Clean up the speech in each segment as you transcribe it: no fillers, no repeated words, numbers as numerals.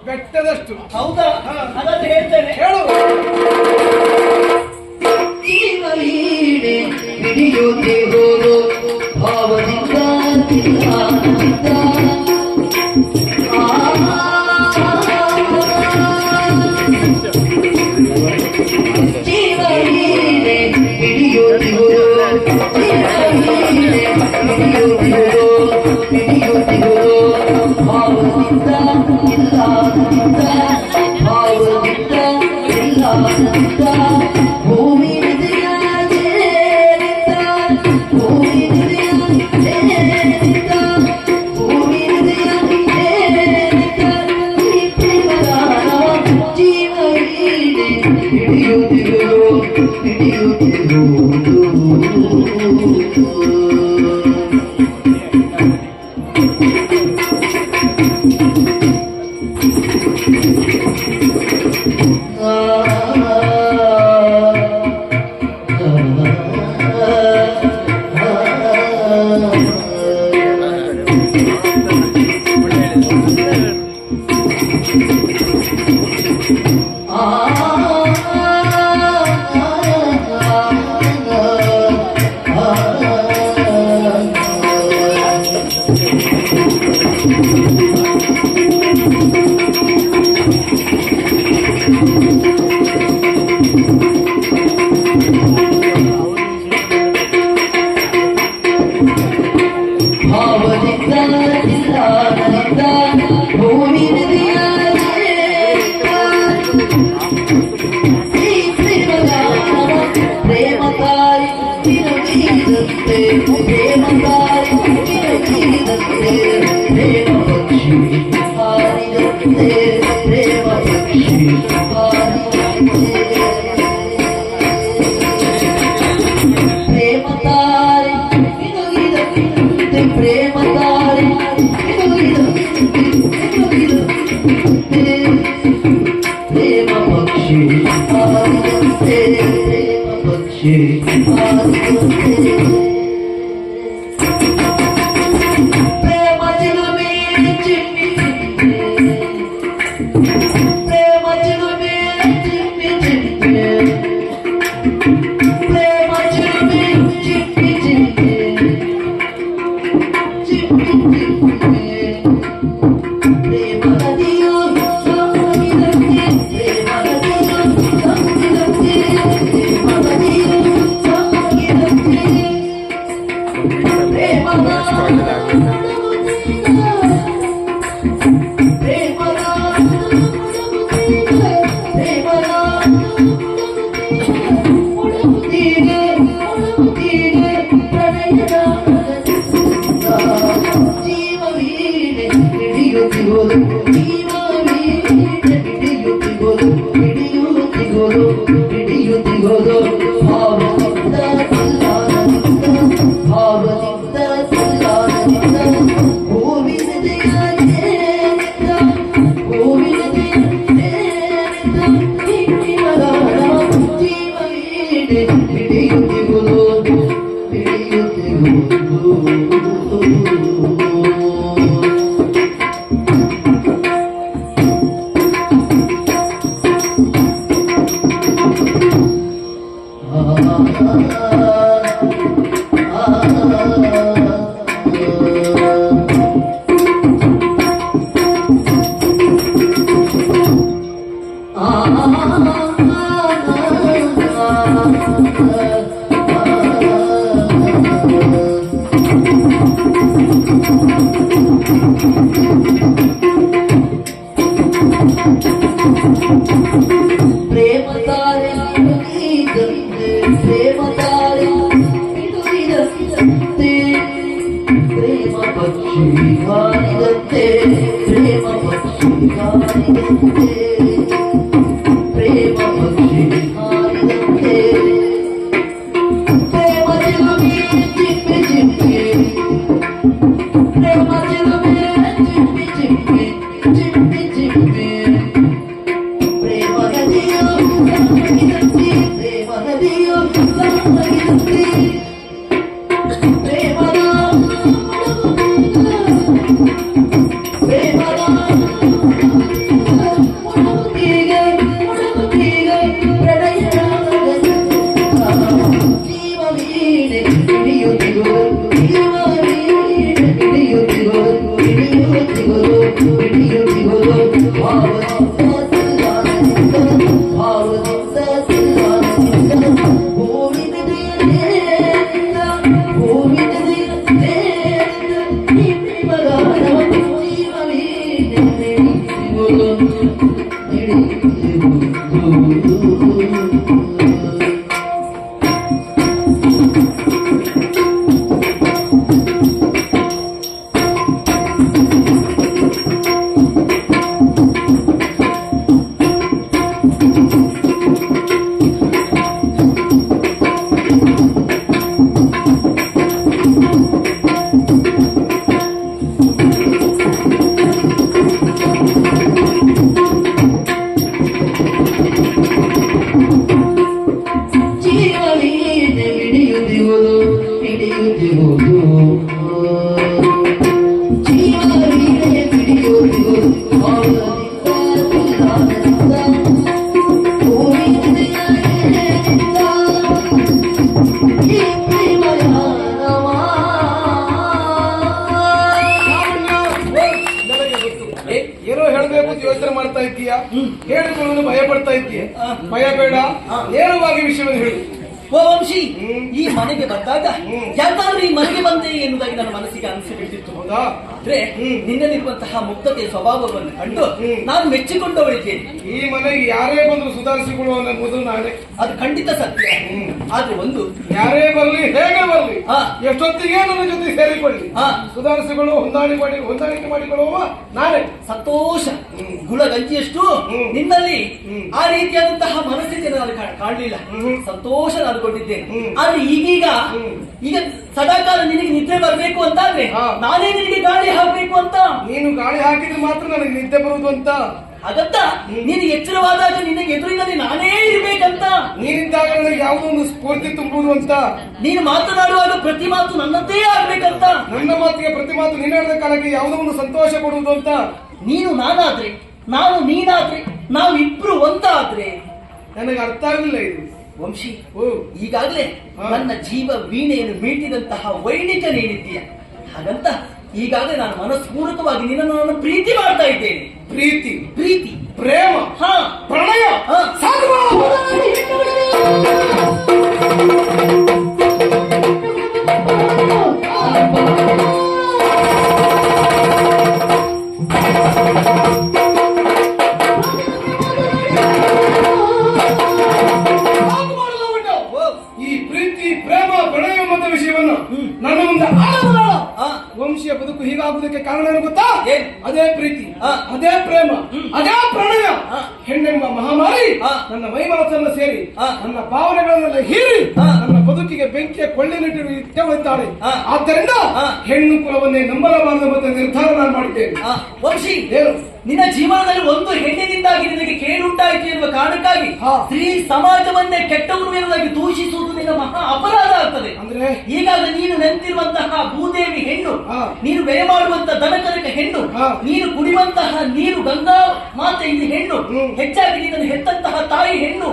ಬೆಟ್ಟದಷ್ಟು. ಹೌದಾ? ಹಾಗಾದ್ರೆ ಹೇಳ್ತೇನೆ. ಹೇಳು. ಜೀವವೀಣೆ ಹಿಡಿಯೋದೆ ಹೋದು ಭಾವದಿಂದ ಜೀವವೀಣೆ ಹಿಡಿಯೋದೆ ಹೋದು ಭಾವದಿಂದ ಇಲ್ಲದಿಂದ ಭಾವದಿಂದ ಇಲ್ಲದಿಂದ ಭೂಮಿ ಏನೋ ಹೇಳಬೇಕು ಅಂತ ಯೋಚನೆ ಮಾಡ್ತಾ ಇದ್ದೀಯಾ? ಹೇಳಿಕೊಳ್ಳಲು ಭಯ ಪಡ್ತಾ ಇದ್ದೀಯ. ಭಯ ಬೇಡ, ನೇರವಾಗಿ ವಿಷಯವನ್ನು ಹೇಳಿ. ಓ ವಂಶಿ, ಈ ಮನೆಗೆ ಬಂದಾಗ ಯಾಕಾದ್ರೂ ಈ ಮನೆಗೆ ಬಂದೆ ಎನ್ನುವುದಾಗಿ ನನ್ನ ಮನಸ್ಸಿಗೆ ಅನಿಸಿಬಿಟ್ಟಿತ್ತು. ಹೌದಾ? ಆದ್ರೆ ನಿನ್ನಲ್ಲಿರುವಂತಹ ಮುಕ್ತತೆ ಸ್ವಭಾವವನ್ನು ಕಂಡು ನಾನು ಮೆಚ್ಚಿಕೊಂಡವಳಿದ್ದೇನೆ. ಈ ಮನೆಗೆ ಯಾರೇ ಬಂದ್ರು ಸುಧಾರಿಸಿಕೊಳ್ಳುವ ಮೊದಲು ನಾನೇ. ಅದು ಖಂಡಿತ ಸತ್ಯ. ಆದ್ರೆ ಒಂದು, ಯಾರೇ ಬರ್ಲಿ, ಹೇಗೆ ಬರ್ಲಿ, ಎಷ್ಟೊತ್ತಿಗೆ ನನ್ನ ಜೊತೆ ಸೇರಿಕೊಳ್ಳಿ, ಸುಧಾರಿಸಿಕೊಳ್ಳುವ, ಹೊಂದಾಣಿಕೆ ಮಾಡಿಕೊಳ್ಳುವ ನಾನೇ. ಸಂತೋಷ. ಗುಣಗಂಜಿಯಷ್ಟು ನಿನ್ನಲ್ಲಿ ಆ ರೀತಿಯಾದಂತಹ ಮನಸ್ಥಿತಿಯನ್ನು ನಾನು ಕಾಣಲಿಲ್ಲ. ಸಂತೋಷ ನಾನು ಕೊಂಡಿದ್ದೇನೆ. ಆದ್ರೆ ಈಗ ಸದಾಕಾಲ ನಿನಗೆ ನಿದ್ರೆ ಬರಬೇಕು ಅಂತಾದ್ರೆ ನಾನೇ ನಿನಗೆ ಗಾಳಿ ಹಾಕಬೇಕು ಅಂತ. ನೀನು ಗಾಳಿ ಹಾಕಿದ್ರೆ ಮಾತ್ರ ನನಗೆ ನಿದ್ದೆ ಬರುವುದು ಅಂತ. ಹಾಗಂತ ನಿನಗೆ ಎಚ್ಚರವಾದಾಗ ನಿನಗೆ ಎದುರಿನಲ್ಲಿ ನಾನೇ ಇರ್ಬೇಕಂತ. ನೀನಿದ್ದಾಗ ನನಗೆ ಯಾವುದೋ ಒಂದು ಸ್ಫೂರ್ತಿ ತುಂಬುವುದು ಅಂತ. ನೀನು ಮಾತನಾಡುವಾಗ ಪ್ರತಿ ಮಾತು ನನ್ನದೇ ಆಗ್ಬೇಕಂತ. ನನ್ನ ಮಾತಿಗೆ ಪ್ರತಿ ಮಾತು ನೀನಾಡಿದ ಕಾಲಕ್ಕೆ ಯಾವುದೋ ಒಂದು ಸಂತೋಷ ಕೊಡುವುದು ಅಂತ. ನೀನು ನಾನಾದ್ರೆ, ನಾನು ನೀನಾದ್ರೆ, ನಾವಿಬ್ರು ಒಂದಾದ್ರೆ. ನನಗೆ ಅರ್ಥ ಆಗಲಿಲ್ಲ ಇದು ವಂಶಿ. ಈಗಾಗಲೇ ನನ್ನ ಜೀವ ವೀಣೆಯನ್ನು ಮೀಟಿದಂತಹ ವೈಣಿಕ ನೀನಿದ್ದೀಯ. ಹಾಗಂತ ಈಗಾಗಲೇ ನಾನು ಮನಸ್ಪೂರ್ವಕವಾಗಿ ನಿನ್ನನ್ನು ನಾನು ಪ್ರೀತಿ ಮಾಡ್ತಾ ಇದ್ದೇನೆ. ಪ್ರೀತಿ, ಪ್ರೀತಿ, ಪ್ರೇಮ, ಪ್ರಣಯ, ಈ ಪ್ರೀತಿ, ಪ್ರೇಮ, ಪ್ರಣಯ ಎಂಬ ವಿಷಯವನ್ನು ನನ್ನ ಮುಂದೆ ವಂಶೀಯ ಬದುಕು ಹೀಗಾಗುವುದಕ್ಕೆ ಕಾರಣ ಏನು ಗೊತ್ತಾ? ಅದೇ ಪ್ರೀತಿ, ಅದೇ ಪ್ರೇಮ, ಅದೇ ಪ್ರಣಯ. ಹೆಣ್ಣೆಂಬ ಮಹಾಮಾರಿ ನನ್ನ ಮೈಮನಸ್ಸನ್ನು ಸೇರಿ ನನ್ನ ಭಾವನೆಗಳನ್ನೆಲ್ಲ ಹೀರಿ ನನ್ನ ಬದುಕಿಗೆ ಬೆಂಕಿಯ ಕೊಳ್ಳಿನಿಟ್ಟಿದ್ದಾಳೆ. ಆದ್ದರಿಂದ ಹೆಣ್ಣು ಕುಲವನ್ನೇ ನಂಬಲಬಾರದು ಮತ್ತು ನಿರ್ಧಾರ ನಾನು ಮಾಡಿದ್ದೇನೆ. ವಂಶಿ, ನಿನ್ನ ಜೀವನದಲ್ಲಿ ಒಂದು ಹೆಣ್ಣಿನಿಂದಾಗಿ ನಿನಗೆ ಕೇಳುಂಟಾಯಿತು ಎನ್ನುವ ಕಾರಣಕ್ಕಾಗಿ ಸ್ತ್ರೀ ಸಮಾಜವನ್ನೇ ಕೆಟ್ಟವರು ಎನ್ನುವುದಾಗಿ ದೂಷಿಸುವುದು ನಿನ್ನ ಮಹಾ ಅಪರಾಧ ಆಗ್ತದೆ. ಅಂದ್ರೆ ಈಗಾಗಲೇ ನೀನು ನೆಂತಿರುವಂತಹ ಭೂದೇವಿ ಹೆಣ್ಣು, ನೀನು ಬೆಳೆ ಮಾಡುವಂತಹ ದನಕರಕ ಹೆಣ್ಣು, ನೀನು ಕುಡಿಯುವಂತಹ ನೀರು ಗಂಗಾ ಮಾತೆ ಇದು ಹೆಣ್ಣು, ಹೆಚ್ಚಾಗಿ ನೀನನ್ನು ಹೆತ್ತಂತಹ ತಾಯಿ ಹೆಣ್ಣು,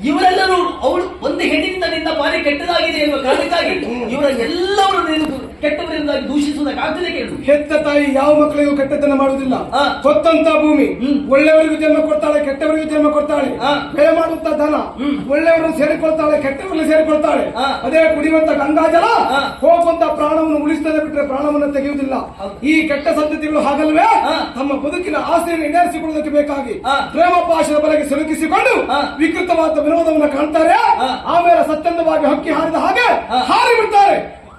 ಇವರೆಲ್ಲರೂ ಅವಳು ಒಂದು ಹೆಣ್ಣಿನಿಂದ ನಿನ್ನ ಬಾರಿ ಕೆಟ್ಟದಾಗಿದೆ ಎನ್ನುವ ಕಾರಣಕ್ಕಾಗಿ ಇವರೆಲ್ಲರೂ ನೀನು ಕೆಟ್ಟವರಿಂದಾಗಿ ದೂಷಿಸುವುದಕ್ಕಾಗದೆ ಕೇಳು. ಹೆತ್ತ ತಾಯಿ ಯಾವ ಮಕ್ಕಳಿಗೂ ಕೆಟ್ಟತನ ಮಾಡುವುದಿಲ್ಲ. ಕೊತ್ತಂತ ಭೂಮಿ ಒಳ್ಳೆಯವರಿಗೂ ಜನ್ಮ ಕೊಡ್ತಾಳೆ, ಕೆಟ್ಟವರಿಗೂ ಜನ್ಮ ಕೊಡ್ತಾಳೆ. ಬೆಳೆ ಮಾಡುವಂತ ದನ ಒಳ್ಳೆಯವರನ್ನು ಸೇರಿಕೊಳ್ತಾಳೆ, ಕೆಟ್ಟವರನ್ನು ಸೇರಿಕೊಳ್ತಾಳೆ. ಅದೇ ಕುಡಿಯುವಂತ ಗಂಗಾಜಲ ಹೋಗುವಂತ ಪ್ರಾಣವನ್ನು ಉಳಿಸ್ತದೆ ಬಿಟ್ಟರೆ ಪ್ರಾಣವನ್ನು ತೆಗೆಯುವುದಿಲ್ಲ. ಈ ಕೆಟ್ಟ ಸಂತತಿಗಳು ಹಾಗಲ್ವೇ ತಮ್ಮ ಬದುಕಿನ ಆಸೆಯನ್ನು ಈಡೇರಿಸಿಕೊಳ್ಳುವುದಕ್ಕೆ ಬೇಕಾಗಿ ಪ್ರೇಮ ಪಾಶದ ಬಲೆಗೆ ಸಿಲುಕಿಸಿಕೊಂಡು ವಿಕೃತವಾದ ವಿರೋಧವನ್ನು ಕಾಣ್ತಾರೆ. ಆಮೇಲೆ ಸತ್ಯಂದವಾಗಿ ಹಕ್ಕಿ ಹಾರಿದ ಹಾಗೆ ಹಾರಿ ಬಿಡ್ತಾರೆ.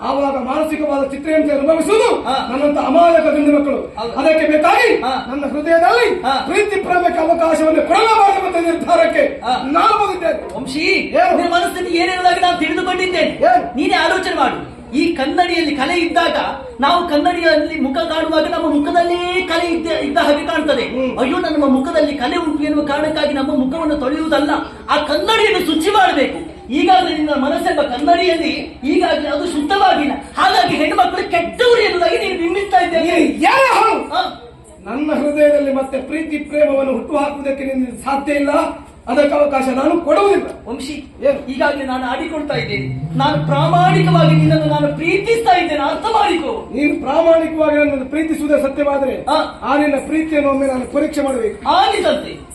ಆವಾಗ ಮಾನಸಿಕವಾದ ಚಿತ್ರಹಿಂಸೆ ಅನುಭವಿಸುವುದು ನನ್ನಂತ ಅಮಾಯಕ ಗಂಡು ಮಕ್ಕಳು. ಅದಕ್ಕೆ ಬೇಕಾಗಿ ನನ್ನ ಹೃದಯದಲ್ಲಿ ಪ್ರೀತಿ ಪ್ರೇಮಕ್ಕೆ ಅವಕಾಶವನ್ನು ಕೊಡಲಾರದಂತ ನಿರ್ಧಾರಕ್ಕೆ ನಾನು ಬಂದಿದ್ದೇನೆ. ವಂಶಿ, ಮನಸ್ಥಿತಿ ಏನೇನದಾಗಿ ನಾನು ತಿಳಿದುಕೊಂಡಿದ್ದೇನೆ. ನೀನೇ ಆಲೋಚನೆ ಮಾಡು. ಈ ಕನ್ನಡಿಯಲ್ಲಿ ಕಲೆ ಇದ್ದಾಗ ನಾವು ಕನ್ನಡಿಯಲ್ಲಿ ಮುಖ ಕಾಣುವಾಗ ನಮ್ಮ ಮುಖದಲ್ಲೇ ಕಲೆ ಇದ್ದ ಹಾಗೆ ಕಾಣ್ತದೆ. ಅಯ್ಯೋ, ನಮ್ಮ ಮುಖದಲ್ಲಿ ಕಲೆ ಉಂಟು ಎನ್ನುವ ಕಾರಣಕ್ಕಾಗಿ ನಮ್ಮ ಮುಖವನ್ನು ತೊಳೆಯುವುದಲ್ಲ, ಆ ಕನ್ನಡಿಯನ್ನು ಶುಚಿ ಮಾಡಬೇಕು. ಈಗಾಗಲೇ ನಿನ್ನ ಮನಸ್ಸೆಂಬ ಕನ್ನಡಿಯಲ್ಲಿ ಈಗಾಗಲೇ ಅದು ಶುದ್ಧವಾಗಿಲ್ಲ. ಹಾಗಾಗಿ ಹೆಣ್ಣು ಮಕ್ಕಳು ಕೆಟ್ಟವರು ಎನ್ನುವುದಾಗಿ ನೀನು ಬಿಂಬಿಸ್ತಾ ಇದ್ದೇನೆ. ನನ್ನ ಹೃದಯದಲ್ಲಿ ಮತ್ತೆ ಪ್ರೀತಿ ಪ್ರೇಮವನ್ನು ಹುಟ್ಟು ಹಾಕುವುದಕ್ಕೆ ನಿನ್ನ ಸಾಧ್ಯ ಇಲ್ಲ. ಅದಕ್ಕೆ ಅವಕಾಶ ನಾನು ಕೊಡುವುದಿಲ್ಲ. ವಂಶಿ ಏನು? ಈಗಾಗಲೇ ನಾನು ಆಡಿಕೊಳ್ತಾ ಇದ್ದೇನೆ. ನಾನು ಪ್ರಾಮಾಣಿಕವಾಗಿ ನಿನ್ನನ್ನು ನಾನು ಪ್ರೀತಿಸ್ತಾ ಇದ್ದೇನೆ, ಅರ್ಥ ಮಾಡಿಕೋ. ನೀನು ಪ್ರಾಮಾಣಿಕವಾಗಿ ನನ್ನನ್ನು ಪ್ರೀತಿಸುವುದೇ ಸತ್ಯವಾದರೆ ಆ. ಆ ನಿನ್ನ ಪ್ರೀತಿಯನ್ನು ಒಮ್ಮೆ ನಾನು ಪರೀಕ್ಷೆ ಮಾಡಬೇಕು. ಆಲಿದಂತೆ